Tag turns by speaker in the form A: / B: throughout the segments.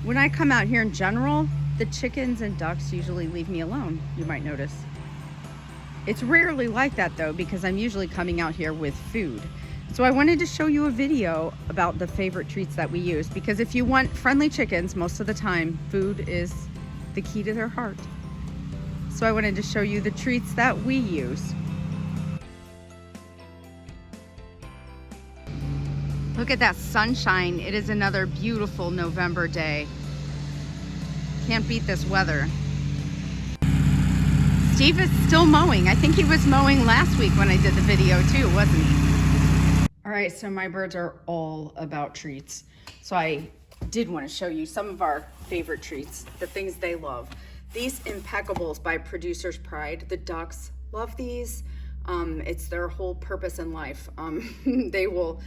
A: When I come out here in general, the chickens and ducks usually leave me alone, you might notice. It's rarely like that though, because I'm usually coming out here with food. So I wanted to show you a video about the favorite treats that we use, because if you want friendly chickens, most of the time, food is the key to their heart. So I wanted to show you the treats that we use. Look at that sunshine. It is another beautiful November day. Can't beat this weather. Steve is still mowing. I think he was mowing last week when I did the video too, wasn't he? All right, so my birds are all about treats. So I did want to show you some of our favorite treats, the things they love. These Impeckables by Producer's Pride. The ducks love these. It's their whole purpose in life. They will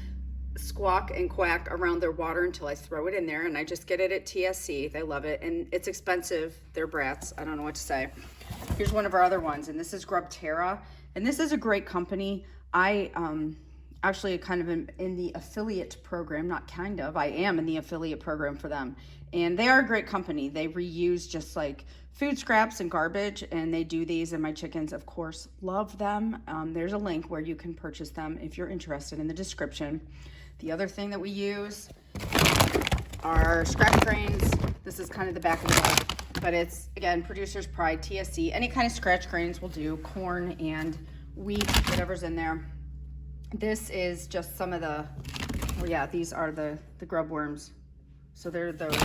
A: squawk and quack around their water until I throw it in there, and I just get it at TSC. They love it, and it's expensive. They're brats. I don't know what to say. Here's one of our other ones, and this is Grub Terra, and this is a great company. I actually kind of am in the affiliate program, not kind of, I am in the affiliate program for them, and they are a great company. They reuse just like food scraps and garbage, and they do these, and my chickens, of course, love them. There's a link where you can purchase them if you're interested in the description. The other thing that we use are scratch grains. This is kind of the back of the bag, but it's, again, Producer's Pride, TSC. Any kind of scratch grains will do, corn and wheat, whatever's in there. This is just some of the, oh yeah, these are the grub worms. So they're those.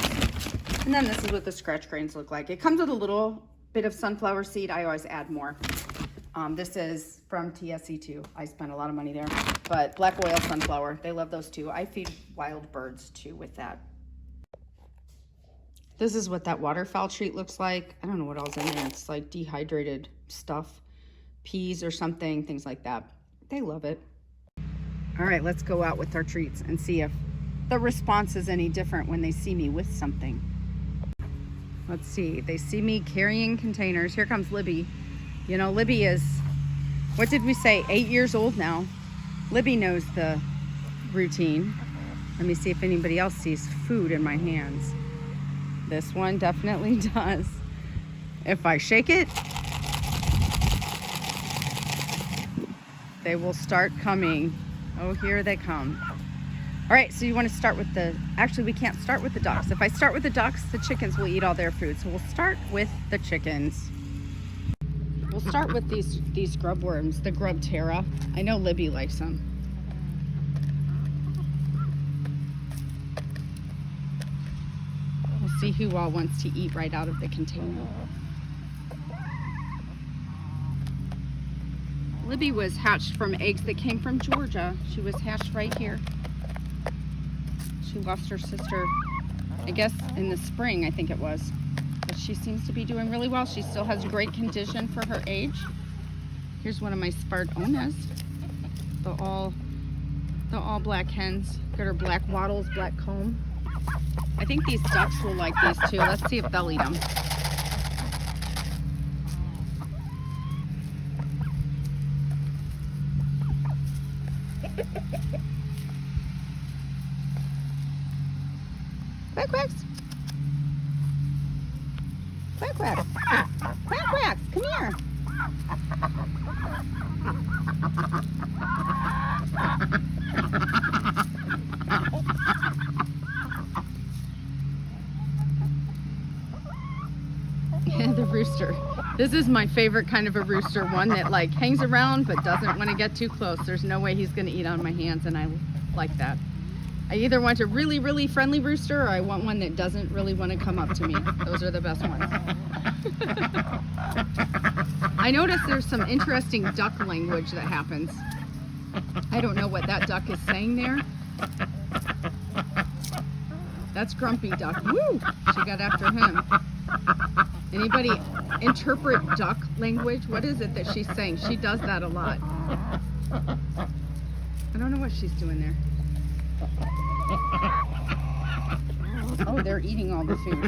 A: And then this is what the scratch grains look like. It comes with a little bit of sunflower seed. I always add more. This is from TSC too. I spent a lot of money there. But black oil sunflower, they love those too. I feed wild birds too with that. This is what that waterfowl treat looks like. I don't know what else in there. It's like dehydrated stuff, peas or something, things like that. They love it. All right, let's go out with our treats and see if the response is any different when they see me with something. Let's see, they see me carrying containers. Here comes Libby. You know, Libby is, what did we say, 8 years old now. Libby knows the routine. Let me see if anybody else sees food in my hands. This one definitely does. If I shake it, they will start coming. Oh, here they come. All right, so you want to start with the, actually we can't start with the ducks. If I start with the ducks, the chickens will eat all their food. So we'll start with the chickens. We'll start with these grub worms, the Grub Terra. I know Libby likes them. We'll see who all wants to eat right out of the container. Libby was hatched from eggs that came from Georgia. She was hatched right here. She lost her sister, I guess, in the spring, I think it was. But she seems to be doing really well. She still has great condition for her age. Here's one of my Spartonas. The all black hens. Got her black wattles, black comb. I think these ducks will like these too. Let's see if they'll eat them. Quack quacks. Quack quacks. Quack quacks. Come here. The rooster. This is my favorite kind of a rooster, one that like hangs around but doesn't want to get too close. There's no way he's going to eat on my hands, and I like that. I either want a really, really friendly rooster, or I want one that doesn't really want to come up to me. Those are the best ones. I noticed there's some interesting duck language that happens. I don't know what that duck is saying there. That's Grumpy Duck. Woo! She got after him. Anybody interpret duck language? What is it that she's saying? She does that a lot. I don't know what she's doing there. Oh, they're eating all the food.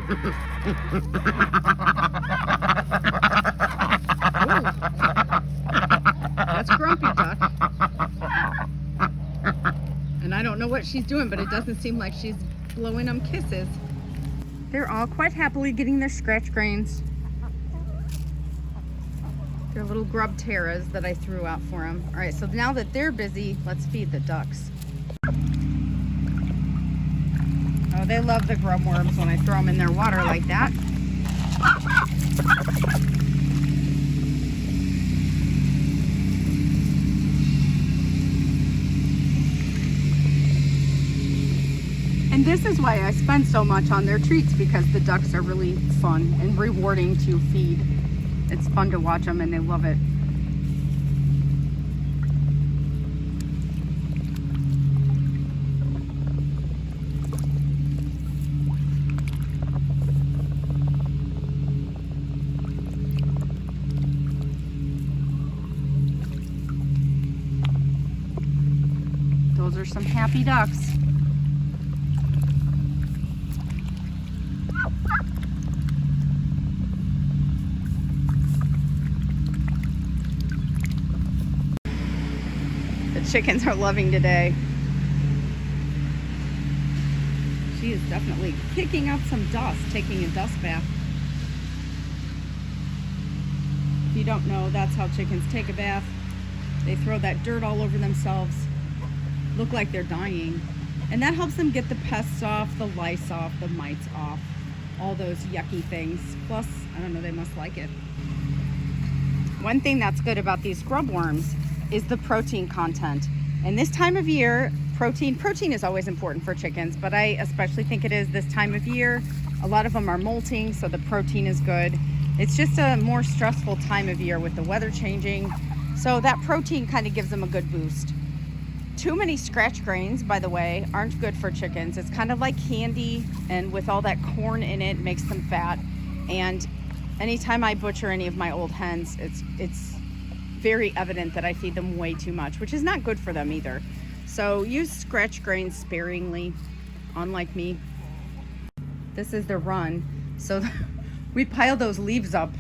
A: Ooh. That's Grumpy Duck. And I don't know what she's doing, but it doesn't seem like she's blowing them kisses. They're all quite happily getting their scratch grains. They're little grub terras that I threw out for them. All right, so now that they're busy, let's feed the ducks. Oh, they love the grub worms when I throw them in their water like that. And this is why I spend so much on their treats, because the ducks are really fun and rewarding to feed. It's fun to watch them and they love it. Those are some happy ducks. The chickens are loving today. She is definitely kicking up some dust, taking a dust bath. If you don't know, that's how chickens take a bath. They throw that dirt all over themselves, look like they're dying. And that helps them get the pests off, the lice off, the mites off, all those yucky things. Plus, I don't know, they must like it. One thing that's good about these grub worms is the protein content. And this time of year, protein is always important for chickens, but I especially think it is this time of year. A lot of them are molting, so the protein is good. It's just a more stressful time of year with the weather changing. So that protein kind of gives them a good boost. Too many scratch grains, by the way, aren't good for chickens. It's kind of like candy, and with all that corn in it, makes them fat. And anytime I butcher any of my old hens, it's very evident that I feed them way too much, which is not good for them either. So use scratch grains sparingly, unlike me. This is the run. So we pile those leaves up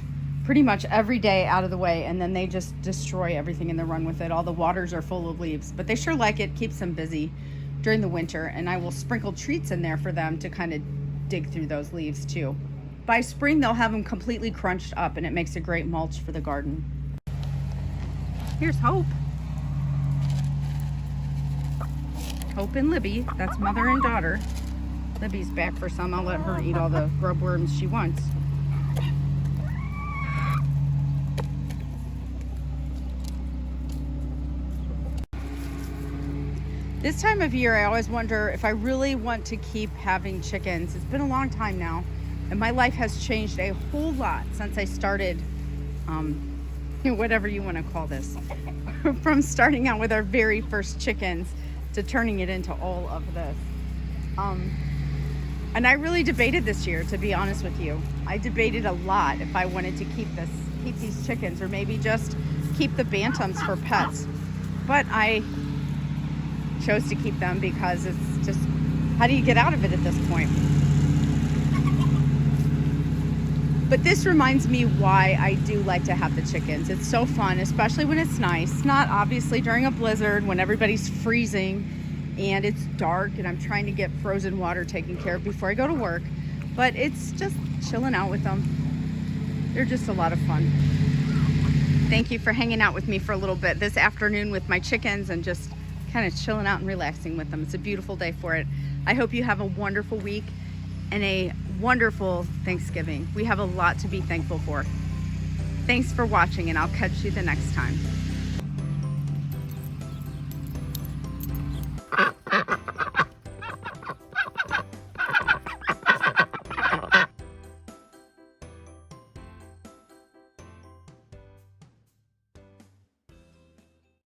A: pretty much every day out of the way, and then they just destroy everything in the run with it. All the waters are full of leaves, but they sure like it. Keeps them busy during the winter, and I will sprinkle treats in there for them to kind of dig through those leaves too. By spring, they'll have them completely crunched up, and it makes a great mulch for the garden. Here's Hope. Hope and Libby, that's mother and daughter. Libby's back for some. I'll let her eat all the grub worms she wants. This time of year, I always wonder if I really want to keep having chickens. It's been a long time now, and my life has changed a whole lot since I started, whatever you want to call this, from starting out with our very first chickens to turning it into all of this. And I really debated this year, to be honest with you. I debated a lot if I wanted to keep these chickens, or maybe just keep the bantams for pets. But I chose to keep them because it's just, how do you get out of it at this point? But this reminds me why I do like to have the chickens. It's so fun, especially when it's nice. Not obviously during a blizzard when everybody's freezing and it's dark and I'm trying to get frozen water taken care of before I go to work. But it's just chilling out with them. They're just a lot of fun. Thank you for hanging out with me for a little bit this afternoon with my chickens and just kind of chilling out and relaxing with them. It's a beautiful day for it. I hope you have a wonderful week and a wonderful Thanksgiving. We have a lot to be thankful for. Thanks for watching, and I'll catch you the next time.